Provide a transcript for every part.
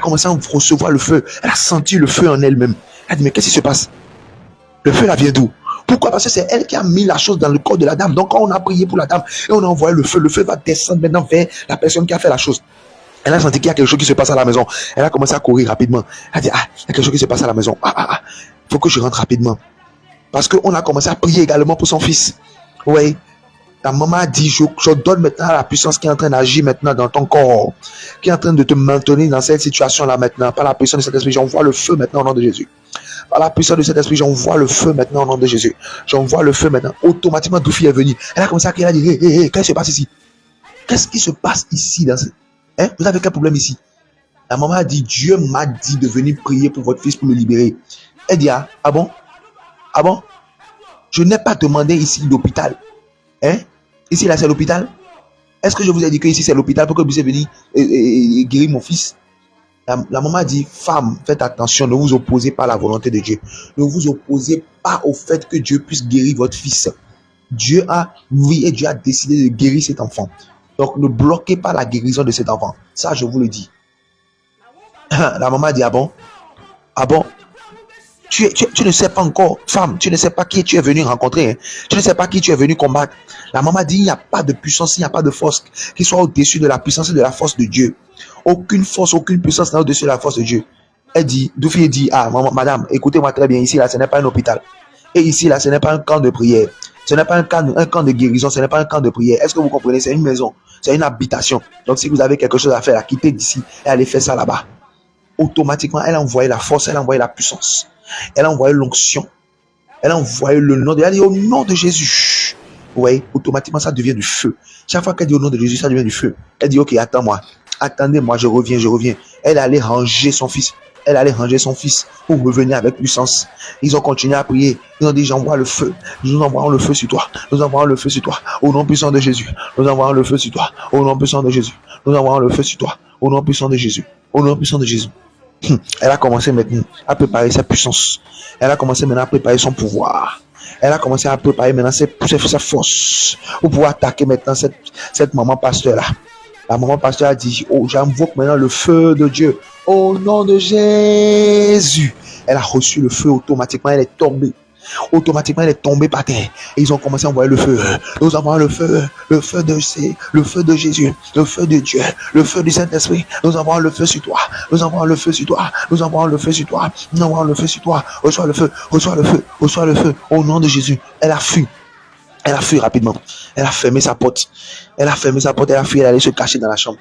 commencé à recevoir le feu. Elle a senti le feu en elle-même. Elle a dit, mais qu'est-ce qui se passe? Le feu là vient d'où? Pourquoi? Parce que c'est elle qui a mis la chose dans le corps de la dame. Donc quand on a prié pour la dame et on a envoyé le feu va descendre maintenant vers la personne qui a fait la chose. Elle a senti qu'il y a quelque chose qui se passe à la maison. Elle a commencé à courir rapidement. Elle a dit, il y a quelque chose qui se passe à la maison. Il faut que je rentre rapidement. Parce qu'on a commencé à prier également pour son fils. Oui. Ta maman a dit, je donne maintenant la puissance qui est en train d'agir maintenant dans ton corps, qui est en train de te maintenir dans cette situation-là maintenant. Par la puissance de cet esprit, j'envoie le feu maintenant au nom de Jésus. Par la puissance de cet esprit, j'envoie le feu maintenant au nom de Jésus. J'envoie le feu maintenant. Automatiquement, Doufi est venu. Elle a commencé à crier, elle a dit, qu'est-ce qui se passe ici? Qu'est-ce qui se passe ici dans Vous avez quel problème ici? La maman a dit, Dieu m'a dit de venir prier pour votre fils pour le libérer. Elle dit, ah bon? Ah bon? Je n'ai pas demandé ici l'hôpital. Ici, là, c'est l'hôpital. Est-ce que je vous ai dit que ici, c'est l'hôpital pour que vous puissiez venir et guérir mon fils? La maman a dit, femme, faites attention, ne vous opposez pas à la volonté de Dieu. Ne vous opposez pas au fait que Dieu puisse guérir votre fils. Dieu a décidé de guérir cet enfant. Donc, ne bloquez pas la guérison de cet enfant. Ça, je vous le dis. La maman a dit, ah bon? Ah bon? Tu ne sais pas encore, femme, tu ne sais pas qui tu es venu rencontrer. Tu ne sais pas qui tu es venu combattre. La maman dit, il n'y a pas de puissance, il n'y a pas de force qui soit au-dessus de la puissance et de la force de Dieu. Aucune force, aucune puissance n'est au-dessus de la force de Dieu. Elle dit, Doufi dit, maman, madame, écoutez-moi très bien, ici, là, ce n'est pas un hôpital. Et ici, là, ce n'est pas un camp de prière. Ce n'est pas un camp de guérison, ce n'est pas un camp de prière. Est-ce que vous comprenez? C'est une maison, c'est une habitation. Donc, si vous avez quelque chose à faire, quittez d'ici et allez faire ça là-bas. Automatiquement, elle a envoyé la force, elle a envoyé la puissance. Elle a envoyé l'onction. Elle a envoyé le nom de... Elle a dit au nom de Jésus. Oui, automatiquement, ça devient du feu. Chaque fois qu'elle dit au nom de Jésus, ça devient du feu. Elle dit, ok, attends-moi. Attendez-moi, je reviens. Elle allait ranger son fils. Elle allait ranger son fils pour revenir avec puissance. Ils ont continué à prier. Ils ont dit, j'envoie le feu. Nous envoyons le feu sur toi. Nous envoyons le feu sur toi. Au nom puissant de Jésus. Nous envoyons le feu sur toi. Au nom puissant de Jésus. Nous envoyons le feu sur toi. Au nom puissant de Jésus. Au nom puissant de Jésus. Elle a commencé maintenant à préparer sa puissance. Elle a commencé maintenant à préparer son pouvoir. Elle a commencé à préparer maintenant sa force pour pouvoir attaquer maintenant cette maman pasteur-là. La maman pasteur a dit, j'invoque maintenant le feu de Dieu. Au nom de Jésus. Elle a reçu le feu automatiquement. Elle est tombée. Automatiquement, elle est tombée par terre. Et ils ont commencé à envoyer le feu. Nous envoyons le feu de Jésus, le feu de Dieu, le feu du Saint-Esprit. Nous envoyons le feu sur toi. Nous envoyons le feu sur toi. Nous envoyons le feu sur toi. Nous envoyons le feu sur toi. Reçois le feu. Reçois le feu. Reçois le feu. Au nom de Jésus. Elle a fui. Elle a fui rapidement. Elle a fermé sa porte. Elle a fui. Elle allait se cacher dans la chambre.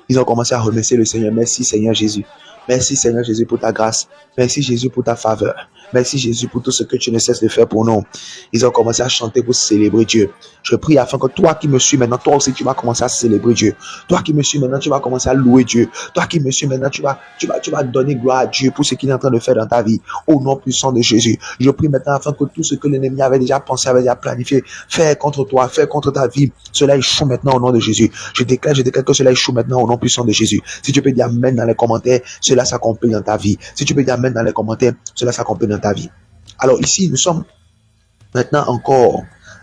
Ils ont commencé à remercier le Seigneur. Merci Seigneur Jésus. Merci Seigneur Jésus pour ta grâce. Merci Jésus pour ta faveur. Merci Jésus pour tout ce que tu ne cesses de faire pour nous. Ils ont commencé à chanter pour célébrer Dieu. Je prie afin que toi qui me suis maintenant, toi aussi tu vas commencer à célébrer Dieu. Toi qui me suis maintenant, tu vas commencer à louer Dieu. Toi qui me suis maintenant, tu vas donner gloire à Dieu pour ce qu'il est en train de faire dans ta vie. Au nom puissant de Jésus. Je prie maintenant afin que tout ce que l'ennemi avait déjà pensé, avait déjà planifié, faire contre toi, faire contre ta vie, cela échoue maintenant au nom de Jésus. Je déclare que cela échoue maintenant au nom puissant de Jésus. Si tu peux dire amen dans les commentaires, cela s'accomplit dans ta vie. Si tu peux dire amen dans les commentaires, cela s'accomplit dans ta vie. Alors ici, nous sommes maintenant encore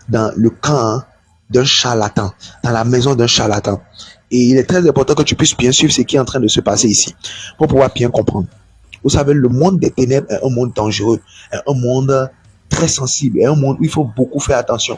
dans le camp d'un charlatan, dans la maison d'un charlatan. Et il est très important que tu puisses bien suivre ce qui est en train de se passer ici, pour pouvoir bien comprendre. Vous savez, le monde des ténèbres est un monde dangereux, est un monde très sensible, est un monde où il faut beaucoup faire attention.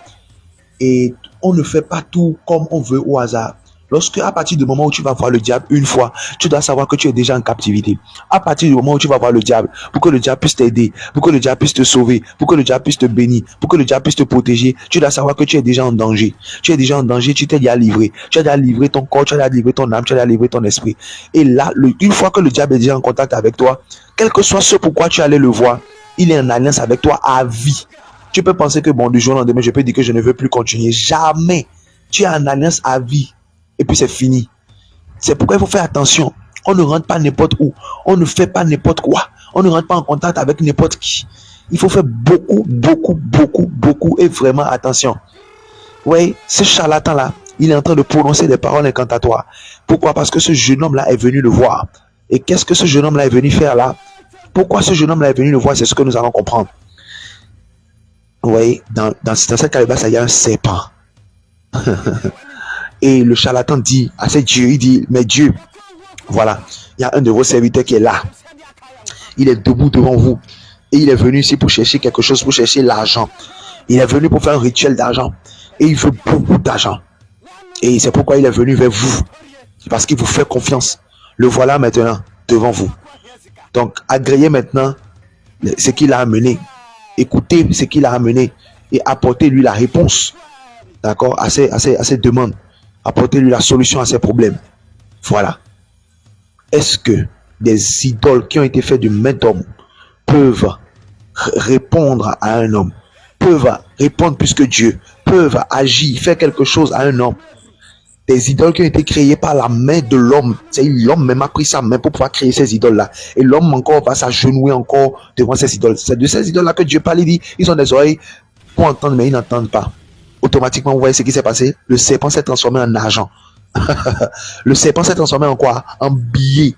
Et on ne fait pas tout comme on veut au hasard. Lorsque, à partir du moment où tu vas voir le diable une fois, tu dois savoir que tu es déjà en captivité. À partir du moment où tu vas voir le diable, pour que le diable puisse t'aider, pour que le diable puisse te sauver, pour que le diable puisse te bénir, pour que le diable puisse te protéger, tu dois savoir que tu es déjà en danger. Tu es déjà en danger, tu t'es déjà livré. Tu as déjà livré ton corps, tu as déjà livré ton âme, tu as déjà livré ton esprit. Et là, une fois que le diable est déjà en contact avec toi, quel que soit ce pourquoi tu allais le voir, il est en alliance avec toi à vie. Tu peux penser que du jour au lendemain, je peux dire que je ne veux plus continuer. Jamais. Tu es en alliance à vie. Et puis c'est fini. C'est pourquoi il faut faire attention. On ne rentre pas n'importe où. On ne fait pas n'importe quoi. On ne rentre pas en contact avec n'importe qui. Il faut faire beaucoup et vraiment attention. Oui, ce charlatan-là, il est en train de prononcer des paroles incantatoires. Pourquoi? Parce que ce jeune homme-là est venu le voir. Et qu'est-ce que ce jeune homme-là est venu faire là? Pourquoi ce jeune homme-là est venu le voir? C'est ce que nous allons comprendre. Oui, dans cette calebasse, il y a un serpent. Et le charlatan dit à ce Dieu, il dit, mais Dieu, voilà, il y a un de vos serviteurs qui est là. Il est debout devant vous. Et il est venu ici pour chercher quelque chose, pour chercher l'argent. Il est venu pour faire un rituel d'argent. Et il veut beaucoup d'argent. Et c'est pourquoi il est venu vers vous. Parce qu'il vous fait confiance. Le voilà maintenant devant vous. Donc, agréez maintenant ce qu'il a amené. Écoutez ce qu'il a amené. Et apportez-lui la réponse. D'accord, à ses demandes. Apportez-lui la solution à ses problèmes. Voilà. Est-ce que des idoles qui ont été faites de main d'homme peuvent répondre à un homme, peuvent répondre plus que Dieu, peuvent agir, faire quelque chose à un homme? Des idoles qui ont été créées par la main de l'homme. C'est l'homme même a pris sa main pour pouvoir créer ces idoles-là. Et l'homme encore va s'agenouiller encore devant ces idoles. C'est de ces idoles-là que Dieu parle. Il dit, ils ont des oreilles pour entendre, mais ils n'entendent pas. Automatiquement, vous voyez ce qui s'est passé? Le serpent s'est transformé en argent. Le serpent s'est transformé en quoi? En billet.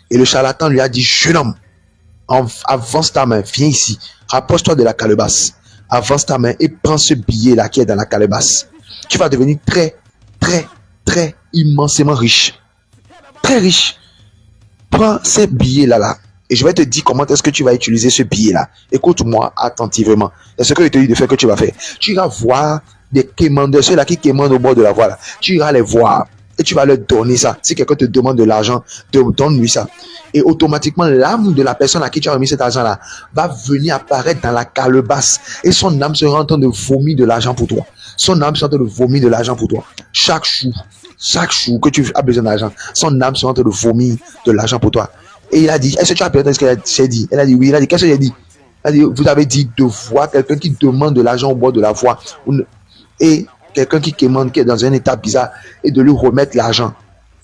Et le charlatan lui a dit, jeune homme, avance ta main, viens ici, rapproche-toi de la calebasse, avance ta main et prends ce billet-là qui est dans la calebasse. Tu vas devenir très, très, très immensément riche. Très riche. Prends ces billets-là, et je vais te dire comment est-ce que tu vas utiliser ce billet-là. Écoute-moi attentivement. C'est ce que je te dis de faire que tu vas faire. Tu iras voir des quémandeurs, ceux-là qui quémandent au bord de la voie là. Tu iras les voir et tu vas leur donner ça. Si quelqu'un te demande de l'argent, donne-lui ça. Et automatiquement, l'âme de la personne à qui tu as remis cet argent-là va venir apparaître dans la calebasse. Et son âme sera en train de vomir de l'argent pour toi. Son âme sera en train de vomir de l'argent pour toi. Chaque jour que tu as besoin d'argent, son âme sera en train de vomir de l'argent pour toi. Et il a dit, est-ce que tu as perdu ce que j'ai dit? Elle a dit oui. Il a dit, qu'est-ce que j'ai dit? Elle a dit, vous avez dit de voir quelqu'un qui demande de l'argent au bord de la voie. Et quelqu'un qui quémande, qui est dans un état bizarre, et de lui remettre l'argent.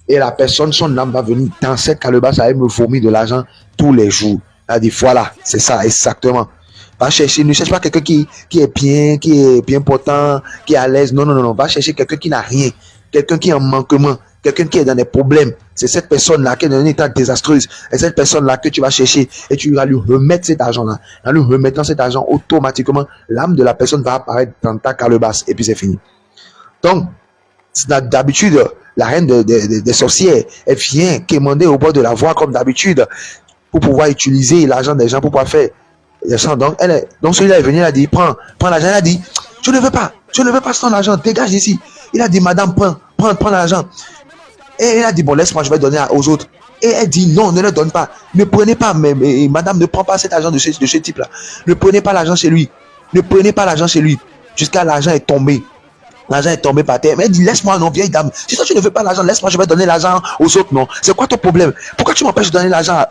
Et la personne, son âme va venir dans cette calebasse, elle me vomit de l'argent tous les jours. Elle a dit, voilà, c'est ça, exactement. Va chercher, ne cherche pas quelqu'un qui est bien portant, qui est à l'aise. Non. Va chercher quelqu'un qui n'a rien. Quelqu'un qui est en manquement. Quelqu'un qui est dans des problèmes. C'est cette personne-là qui est dans un état désastreuse. Et cette personne-là que tu vas chercher et tu vas lui remettre cet argent-là. En lui remettant cet argent, automatiquement, l'âme de la personne va apparaître dans ta calebasse. Et puis c'est fini. Donc, d'habitude, la reine des sorcières, elle vient quémander au bord de la voie comme d'habitude pour pouvoir utiliser l'argent des gens pour pouvoir faire. Donc celui-là est venu, il a dit, prends l'argent. Elle a dit, je ne veux pas ton argent, dégage d'ici. Il a dit, madame, prends l'argent. Et elle a dit, bon, laisse-moi, je vais donner aux autres. Et elle dit, non, ne le donne pas. Ne prenez pas, mais madame, ne prends pas cet argent de ce type-là. Ne prenez pas l'argent chez lui. Ne prenez pas l'argent chez lui. Jusqu'à l'argent est tombé. L'argent est tombé par terre. Mais elle dit, laisse-moi, non, vieille dame. Si toi, tu ne veux pas l'argent, laisse-moi, je vais donner l'argent aux autres, non. C'est quoi ton problème? Pourquoi tu m'empêches de donner l'argent